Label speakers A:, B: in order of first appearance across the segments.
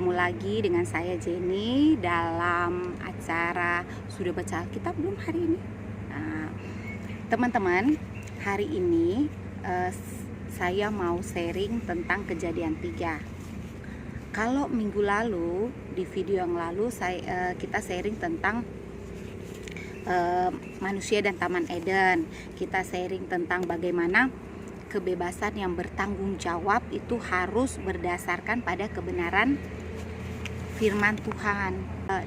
A: Ketemu lagi dengan saya Jenny dalam acara Sudah Baca Alkitab belum hari ini? Nah, teman-teman, hari ini saya mau sharing tentang Kejadian 3. Kalau minggu lalu, di video yang lalu kita sharing tentang manusia dan Taman Eden. Kita sharing tentang bagaimana kebebasan yang bertanggung jawab itu harus berdasarkan pada kebenaran firman Tuhan.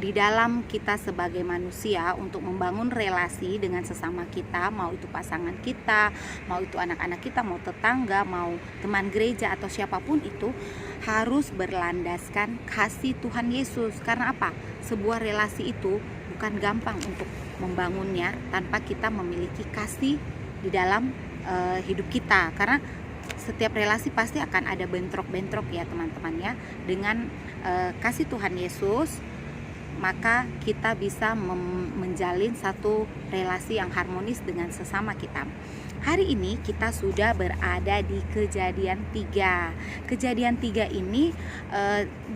A: Di dalam kita sebagai manusia untuk membangun relasi dengan sesama kita, mau itu pasangan kita, mau itu anak-anak kita, mau tetangga, mau teman gereja atau siapapun itu, harus berlandaskan kasih Tuhan Yesus. Karena apa? Sebuah relasi itu bukan gampang untuk membangunnya tanpa kita memiliki kasih di dalam hidup kita, karena setiap relasi pasti akan ada bentrok-bentrok ya teman-teman ya. Dengan kasih Tuhan Yesus, maka kita bisa menjalin satu relasi yang harmonis dengan sesama kita. Hari ini kita sudah berada di Kejadian 3. Kejadian 3 ini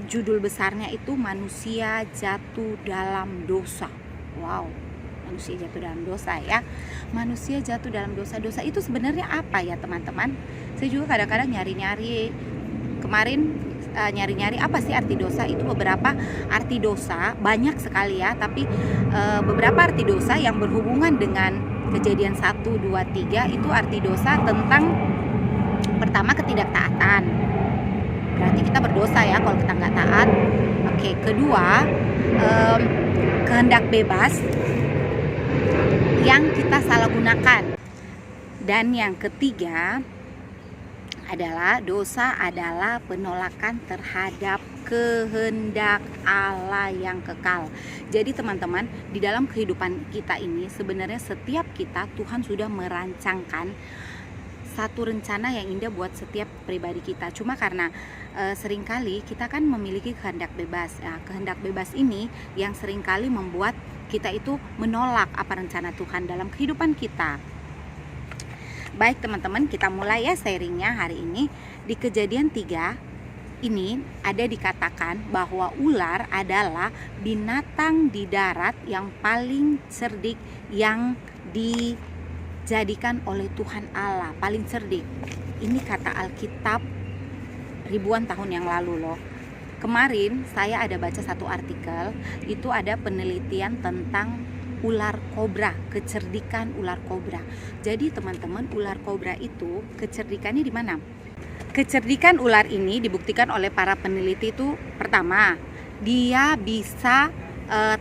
A: judul besarnya itu manusia jatuh dalam dosa. Wow, manusia jatuh dalam dosa ya. Manusia jatuh dalam dosa. Dosa itu sebenarnya apa ya teman-teman? Saya juga kadang-kadang nyari-nyari. Kemarin nyari-nyari apa sih arti dosa. Itu beberapa arti dosa, banyak sekali ya. Tapi beberapa arti dosa yang berhubungan dengan Kejadian 1, 2, 3 itu arti dosa tentang pertama ketidaktaatan. Berarti kita berdosa ya kalau kita nggak taat. Oke, kedua kehendak bebas yang kita salah gunakan. Dan yang ketiga adalah dosa adalah penolakan terhadap kehendak Allah yang kekal. Jadi teman-teman, di dalam kehidupan kita ini sebenarnya setiap kita Tuhan sudah merancangkan satu rencana yang indah buat setiap pribadi kita. Cuma karena seringkali kita kan memiliki kehendak bebas. Nah, kehendak bebas ini yang seringkali membuat kita itu menolak apa rencana Tuhan dalam kehidupan kita. Baik teman-teman, kita mulai ya sharingnya hari ini. Di Kejadian 3 ini ada dikatakan bahwa ular adalah binatang di darat yang paling cerdik yang dijadikan oleh Tuhan Allah, paling cerdik. Ini kata Alkitab ribuan tahun yang lalu loh. Kemarin saya ada baca satu artikel, itu ada penelitian tentang ular kobra, kecerdikan ular kobra. Jadi teman-teman, ular kobra itu kecerdikannya di mana? Kecerdikan ular ini dibuktikan oleh para peneliti itu, pertama, dia bisa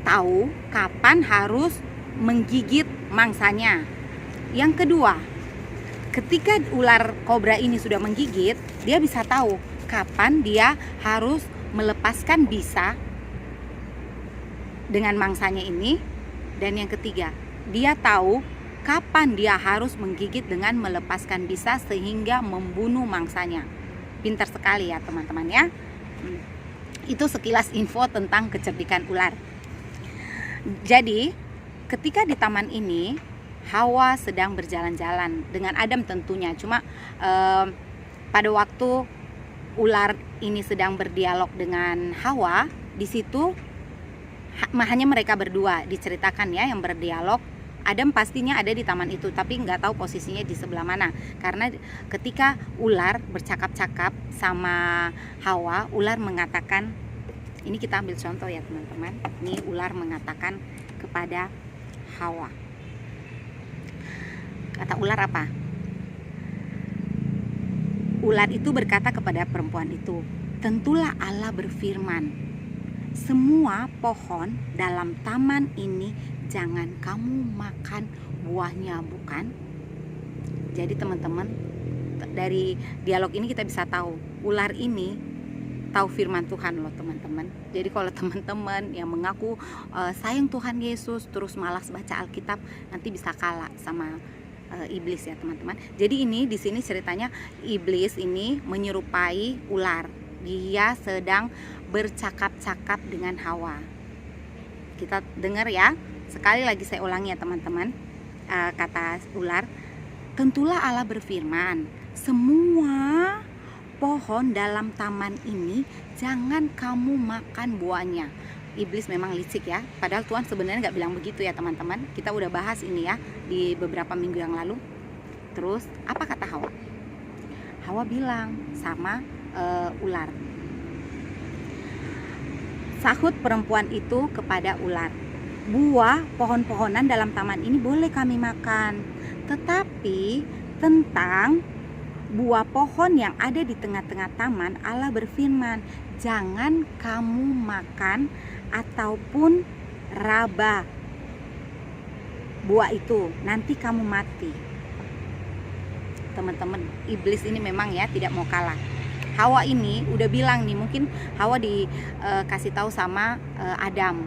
A: tahu kapan harus menggigit mangsanya. Yang kedua, ketika ular kobra ini sudah menggigit, dia bisa tahu kapan dia harus melepaskan bisa dengan mangsanya ini. Dan yang ketiga, dia tahu kapan dia harus menggigit dengan melepaskan bisa sehingga membunuh mangsanya. Pintar sekali ya teman-teman ya. Itu sekilas info tentang kecerdikan ular. Jadi ketika di taman ini Hawa sedang berjalan-jalan dengan Adam tentunya. Cuma pada waktu ular ini sedang berdialog dengan Hawa, di situ hanya mereka berdua diceritakan ya yang berdialog. Adam pastinya ada di taman itu, tapi nggak tahu posisinya di sebelah mana. Karena ketika ular bercakap-cakap sama Hawa, ular mengatakan, ini kita ambil contoh ya teman-teman. Ini ular mengatakan kepada Hawa. Kata ular apa? Ular itu berkata kepada perempuan itu, tentulah Allah berfirman, semua pohon dalam taman ini jangan kamu makan buahnya, bukan? Jadi teman-teman, dari dialog ini kita bisa tahu ular ini tahu firman Tuhan loh teman-teman. Jadi kalau teman-teman yang mengaku sayang Tuhan Yesus terus malas baca Alkitab, nanti bisa kalah sama iblis ya teman-teman. Jadi ini di sini ceritanya iblis ini menyerupai ular. Dia sedang bercakap-cakap dengan Hawa. Kita dengar ya. Sekali lagi saya ulangi ya teman-teman. Kata ular, tentulah Allah berfirman, semua pohon dalam taman ini jangan kamu makan buahnya. Iblis memang licik ya, padahal Tuhan sebenarnya nggak bilang begitu ya teman-teman. Kita udah bahas ini ya di beberapa minggu yang lalu. Terus apa kata Hawa? Hawa bilang sama ular. Sahut perempuan itu kepada ular, buah pohon-pohonan dalam taman ini boleh kami makan, tetapi tentang buah pohon yang ada di tengah-tengah taman, Allah berfirman, jangan kamu makan ataupun raba buah itu, nanti kamu mati. Teman-teman, iblis ini memang ya tidak mau kalah. Hawa ini udah bilang nih, mungkin Hawa dikasih tahu sama Adam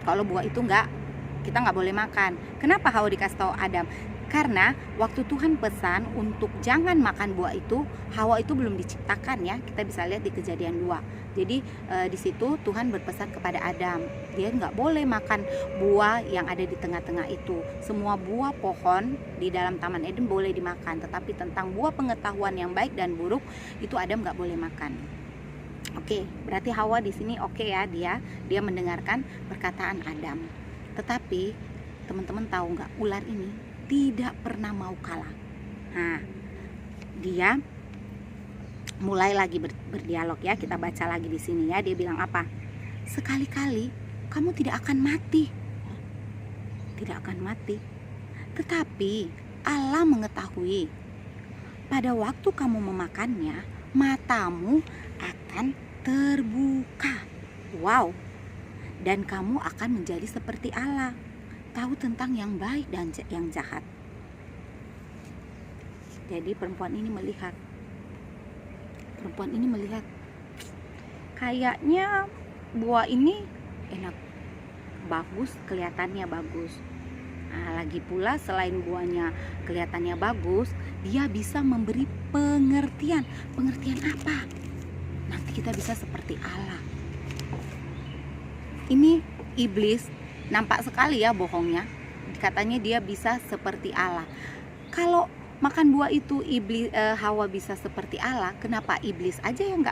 A: kalau buah itu kita nggak boleh makan. Kenapa Hawa dikasih tahu Adam? Karena waktu Tuhan pesan untuk jangan makan buah itu, Hawa itu belum diciptakan ya. Kita bisa lihat di Kejadian 2. Jadi di situ Tuhan berpesan kepada Adam, dia nggak boleh makan buah yang ada di tengah-tengah itu. Semua buah pohon di dalam Taman Eden boleh dimakan, tetapi tentang buah pengetahuan yang baik dan buruk itu Adam nggak boleh makan. Oke, berarti Hawa di sini oke ya, dia mendengarkan perkataan Adam. Tetapi teman-teman tahu nggak, ular ini tidak pernah mau kalah. Nah, dia mulai lagi berdialog ya. Kita baca lagi di sini ya. Dia bilang apa? Sekali-kali kamu tidak akan mati. Tidak akan mati. Tetapi Allah mengetahui pada waktu kamu memakannya, matamu akan terbuka. Wow. Dan kamu akan menjadi seperti Allah, tahu tentang yang baik dan yang jahat. Jadi perempuan ini melihat kayaknya buah ini enak, bagus, kelihatannya bagus. Nah, lagi pula selain buahnya kelihatannya bagus, dia bisa memberi pengertian. Pengertian apa? Nanti kita bisa seperti Allah. Ini iblis nampak sekali ya bohongnya. Katanya dia bisa seperti Allah. Kalau makan buah itu Hawa bisa seperti Allah, kenapa iblis aja yang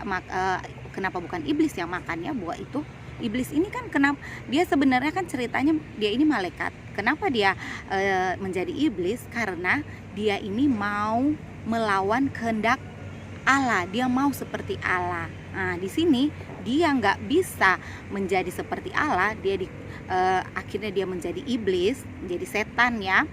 A: kenapa bukan iblis yang makan ya buah itu? Iblis ini kan kenapa dia sebenarnya kan ceritanya dia ini malaikat. Kenapa dia menjadi iblis? Karena dia ini mau melawan kehendak Allah, dia mau seperti Allah. Nah, di sini dia nggak bisa menjadi seperti Allah, akhirnya dia menjadi iblis, menjadi setan ya.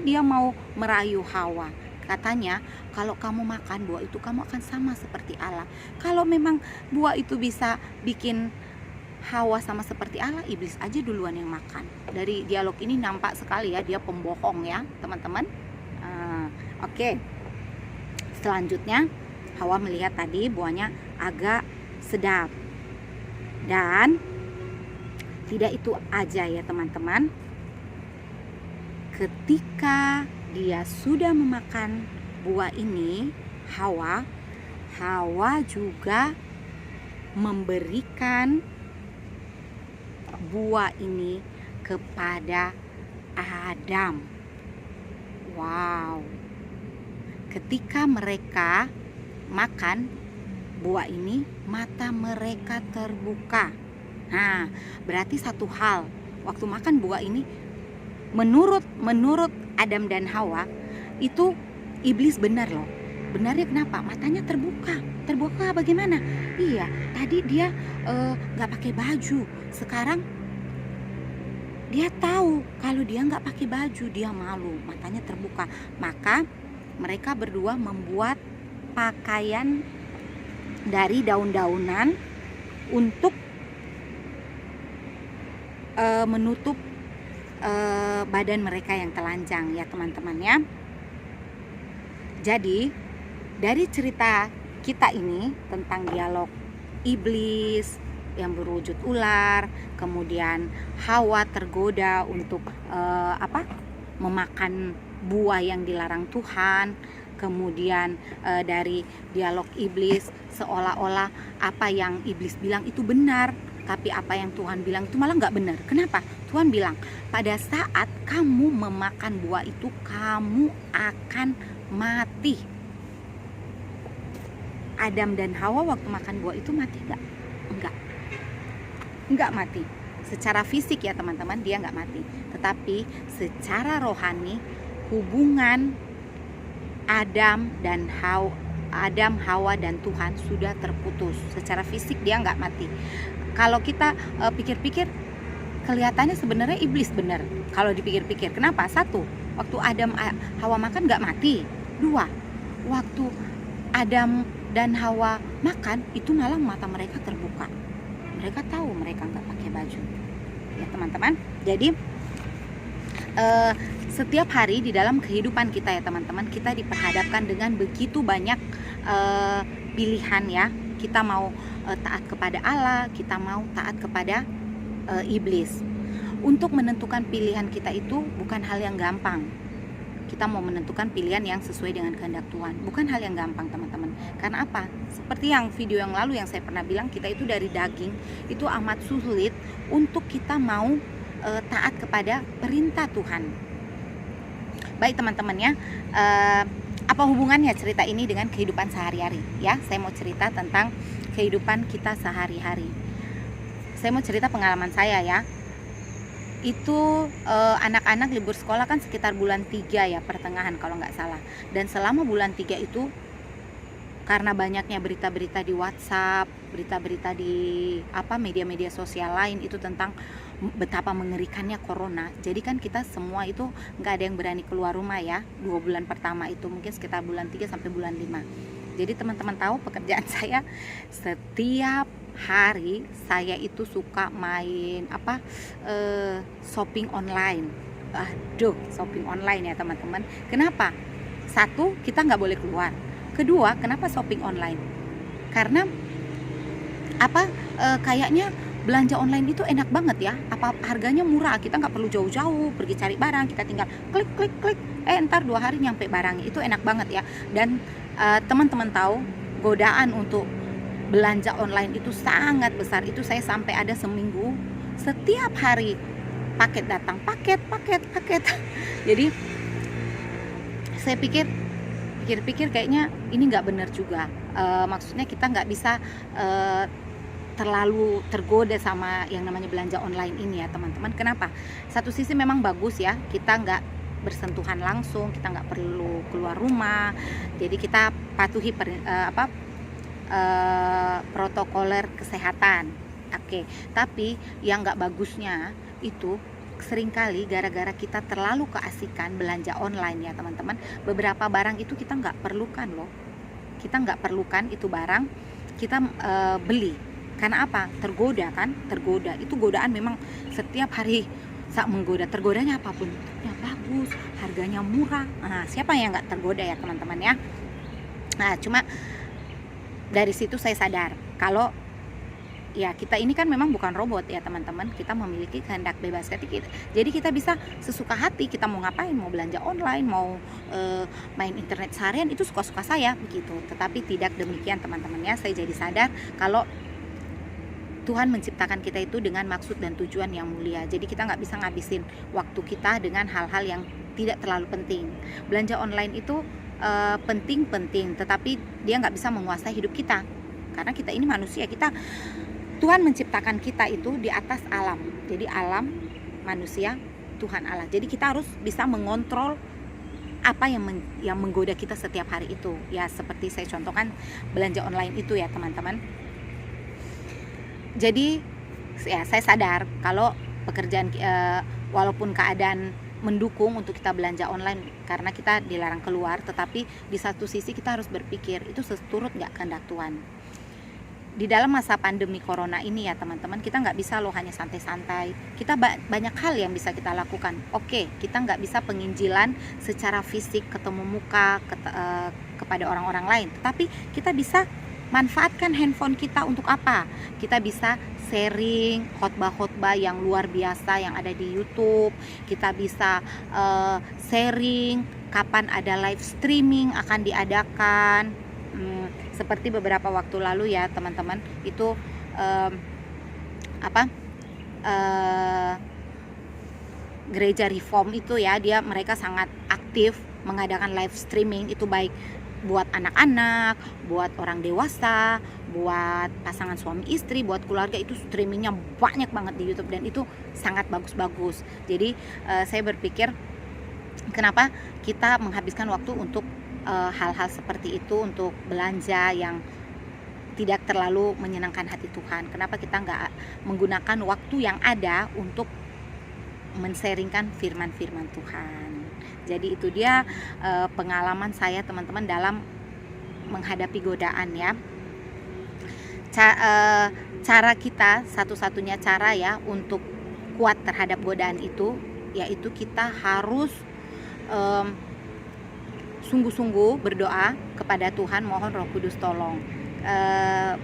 A: Dia mau merayu Hawa. Katanya kalau kamu makan buah itu kamu akan sama seperti Allah. Kalau memang buah itu bisa bikin Hawa sama seperti Allah, iblis aja duluan yang makan. Dari dialog ini nampak sekali ya dia pembohong ya teman-teman. Oke. Selanjutnya Hawa melihat tadi buahnya agak sedap. Dan tidak itu aja ya teman-teman. Ketika dia sudah memakan buah ini, Hawa juga memberikan buah ini kepada Adam. Wow. Ketika mereka makan buah ini, mata mereka terbuka. Nah, berarti satu hal, waktu makan buah ini menurut Adam dan Hawa itu iblis benar loh. Benarnya kenapa? Matanya terbuka. Terbuka bagaimana? Iya, tadi dia nggak pakai baju. Sekarang dia tahu kalau dia nggak pakai baju, dia malu. Matanya terbuka. Maka mereka berdua membuat pakaian dari daun-daunan untuk menutup badan mereka yang telanjang ya teman-teman ya. Jadi dari cerita kita ini tentang dialog iblis yang berwujud ular, kemudian Hawa tergoda untuk memakan buah yang dilarang Tuhan, kemudian dari dialog iblis seolah-olah apa yang iblis bilang itu benar, tapi apa yang Tuhan bilang itu malah nggak benar. Kenapa? Tuhan bilang pada saat kamu memakan buah itu kamu akan mati. Adam dan Hawa waktu makan buah itu mati nggak? Enggak mati. Secara fisik ya teman-teman, dia nggak mati. Tetapi secara rohani, hubungan Adam, Hawa dan Tuhan sudah terputus. Secara fisik dia nggak mati. Kalau kita pikir-pikir, kelihatannya sebenarnya iblis benar. Kalau dipikir-pikir, kenapa? Satu, waktu Adam Hawa makan nggak mati. Dua, waktu Adam dan Hawa makan itu malah mata mereka terbuka. Mereka tahu mereka nggak pakai baju. Ya teman-teman. Jadi setiap hari di dalam kehidupan kita ya teman-teman, kita diperhadapkan dengan begitu banyak pilihan ya. Kita mau taat kepada Allah, kita mau taat kepada iblis. Untuk menentukan pilihan kita itu bukan hal yang gampang. Kita mau menentukan pilihan yang sesuai dengan kehendak Tuhan, bukan hal yang gampang teman-teman. Karena apa? Seperti yang video yang lalu yang saya pernah bilang, kita itu dari daging, itu amat sulit untuk kita mau taat kepada perintah Tuhan. Baik teman-teman ya, apa hubungannya cerita ini dengan kehidupan sehari-hari ya? Saya mau cerita tentang kehidupan kita sehari-hari. Saya mau cerita pengalaman saya ya. Itu anak-anak libur sekolah kan sekitar bulan 3 ya, pertengahan kalau nggak salah. Dan selama bulan 3 itu, karena banyaknya berita-berita di WhatsApp, berita-berita di media-media sosial lain itu tentang betapa mengerikannya corona. Jadi kan kita semua itu nggak ada yang berani keluar rumah ya, 2 bulan pertama itu, mungkin sekitar bulan 3 sampai bulan 5. Jadi teman-teman tahu pekerjaan saya, setiap hari saya itu suka main shopping online. Aduh, shopping online ya teman-teman. Kenapa? Satu, kita nggak boleh keluar. Kedua, kenapa shopping online? Karena kayaknya belanja online itu enak banget ya. Harganya murah, kita nggak perlu jauh-jauh pergi cari barang, kita tinggal klik, ntar 2 hari nyampe barangnya. Itu enak banget ya. Dan teman-teman tahu, godaan untuk belanja online itu sangat besar. Itu saya sampai ada seminggu setiap hari paket datang, paket. Jadi saya pikir kayaknya ini nggak benar juga. Maksudnya kita nggak bisa terlalu tergoda sama yang namanya belanja online ini ya teman-teman. Kenapa? Satu sisi memang bagus ya, kita nggak bersentuhan langsung, kita nggak perlu keluar rumah, jadi kita patuhi protokoler kesehatan. Oke, tapi yang nggak bagusnya itu seringkali gara-gara kita terlalu keasikan belanja online ya teman-teman, beberapa barang itu kita nggak perlukan loh. Kita nggak perlukan itu barang, kita beli. Karena apa? Tergoda kan? Tergoda. Itu godaan memang setiap hari menggoda. Tergodanya apapun, ya bagus, harganya murah. Nah, siapa yang nggak tergoda ya teman-teman ya? Nah, cuma dari situ saya sadar kalau ya kita ini kan memang bukan robot ya teman-teman. Kita memiliki kehendak bebas. Jadi kita bisa sesuka hati, kita mau ngapain, mau belanja online, mau main internet seharian, itu suka-suka saya begitu. Tetapi tidak demikian teman-teman ya. Saya jadi sadar kalau Tuhan menciptakan kita itu dengan maksud dan tujuan yang mulia. Jadi kita nggak bisa ngabisin waktu kita dengan hal-hal yang tidak terlalu penting. Belanja online itu penting, tetapi dia nggak bisa menguasai hidup kita. Karena kita ini manusia, Tuhan menciptakan kita itu di atas alam. Jadi alam, manusia, Tuhan Allah. Jadi kita harus bisa mengontrol apa yang menggoda kita setiap hari itu. Ya seperti saya contohkan belanja online itu ya teman-teman. Jadi ya saya sadar kalau pekerjaan walaupun keadaan mendukung untuk kita belanja online karena kita dilarang keluar, tetapi di satu sisi kita harus berpikir itu seturut nggak kehendak Tuhan. Di dalam masa pandemi corona ini ya teman-teman, kita nggak bisa loh hanya santai-santai. Kita banyak hal yang bisa kita lakukan. Oke, kita nggak bisa penginjilan secara fisik ketemu muka kepada orang-orang lain, tetapi kita bisa manfaatkan handphone kita untuk apa? Kita bisa sharing khotbah-khotbah yang luar biasa yang ada di YouTube. Kita bisa sharing kapan ada live streaming akan diadakan. Seperti beberapa waktu lalu ya teman-teman, itu gereja Reform itu ya, mereka sangat aktif mengadakan live streaming. Itu baik buat anak-anak, buat orang dewasa, buat pasangan suami istri, buat keluarga. Itu streamingnya banyak banget di YouTube dan itu sangat bagus-bagus. Jadi saya berpikir kenapa kita menghabiskan waktu untuk hal-hal seperti itu, untuk belanja yang tidak terlalu menyenangkan hati Tuhan. Kenapa kita nggak menggunakan waktu yang ada untuk men-sharingkan firman-firman Tuhan. Jadi itu dia pengalaman saya teman-teman dalam menghadapi godaan ya. Cara kita, satu-satunya cara ya untuk kuat terhadap godaan itu, yaitu kita harus sungguh-sungguh berdoa kepada Tuhan, mohon Roh Kudus tolong.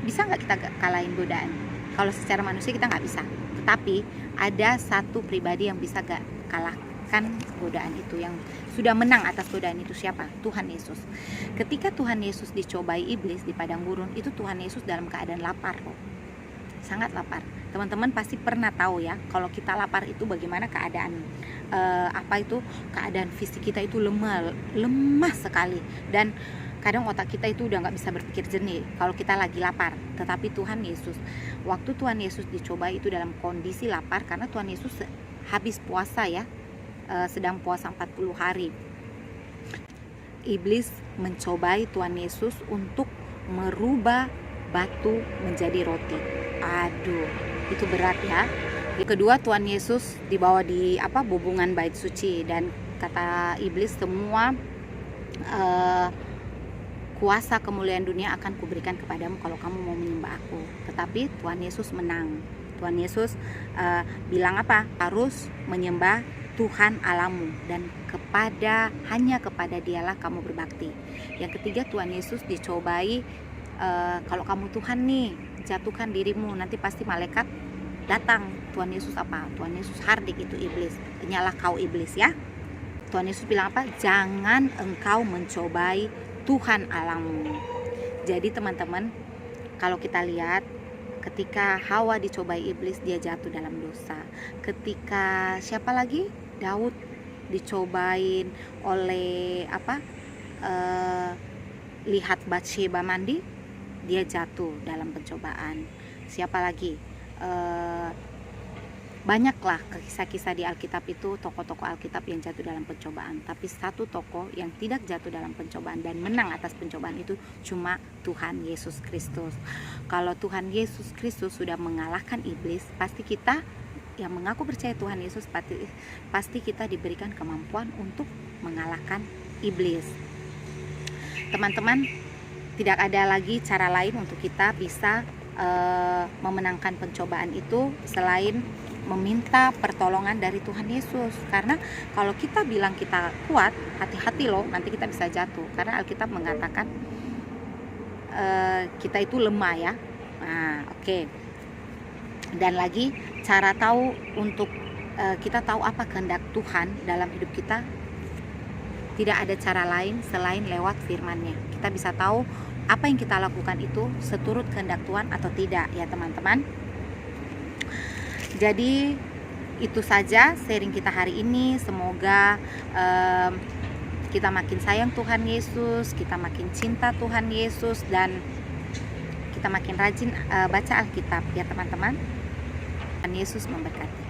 A: Bisa nggak kita kalahin godaan? Kalau secara manusia kita nggak bisa, tetapi ada satu pribadi yang bisa gak kalahkan godaan itu, yang sudah menang atas godaan itu. Siapa? Tuhan Yesus. Ketika Tuhan Yesus dicobai iblis di padang gurun, itu Tuhan Yesus dalam keadaan lapar loh, sangat lapar. Teman-teman pasti pernah tahu ya, kalau kita lapar itu bagaimana keadaan keadaan fisik kita itu lemah sekali, dan kadang otak kita itu udah nggak bisa berpikir jernih kalau kita lagi lapar. Tetapi Tuhan Yesus, waktu Tuhan Yesus dicoba itu dalam kondisi lapar, karena Tuhan Yesus habis puasa ya, sedang puasa 40 hari. Iblis mencobai Tuhan Yesus untuk merubah batu menjadi roti. Aduh, itu berat ya. Kedua, Tuhan Yesus dibawa di bubungan bait suci, dan kata iblis, semua kuasa kemuliaan dunia akan kuberikan kepadamu kalau kamu mau menyembah aku. Tetapi Tuhan Yesus menang. Tuhan Yesus bilang apa? Harus menyembah Tuhan Allahmu, dan hanya kepada Dialah kamu berbakti. Yang ketiga, Tuhan Yesus dicobai, kalau kamu Tuhan nih, jatuhkan dirimu, nanti pasti malaikat datang. Tuhan Yesus apa? Tuhan Yesus hardik itu iblis. Nyalah kau iblis ya. Tuhan Yesus bilang apa? Jangan engkau mencobai Tuhan Allahmu. Jadi teman-teman, kalau kita lihat, ketika Hawa dicobai iblis, dia jatuh dalam dosa. Ketika siapa lagi? Daud dicobain oleh lihat Batsheba mandi, dia jatuh dalam pencobaan. Siapa lagi? Banyaklah kisah-kisah di Alkitab itu, tokoh-tokoh Alkitab yang jatuh dalam pencobaan. Tapi satu tokoh yang tidak jatuh dalam pencobaan dan menang atas pencobaan itu cuma Tuhan Yesus Kristus. Kalau Tuhan Yesus Kristus sudah mengalahkan iblis, pasti kita yang mengaku percaya Tuhan Yesus, pasti kita diberikan kemampuan untuk mengalahkan iblis. Teman-teman, tidak ada lagi cara lain untuk kita bisa memenangkan pencobaan itu selain meminta pertolongan dari Tuhan Yesus. Karena kalau kita bilang kita kuat, hati-hati loh, nanti kita bisa jatuh. Karena Alkitab mengatakan kita itu lemah ya. Nah, oke. Dan lagi, cara tahu untuk kita tahu apa kehendak Tuhan dalam hidup kita, tidak ada cara lain selain lewat firman-Nya. Kita bisa tahu apa yang kita lakukan itu seturut kehendak Tuhan atau tidak ya teman-teman. Jadi itu saja sharing kita hari ini. Semoga kita makin sayang Tuhan Yesus, kita makin cinta Tuhan Yesus, dan kita makin rajin baca Alkitab ya teman-teman. Tuhan Yesus memberkati.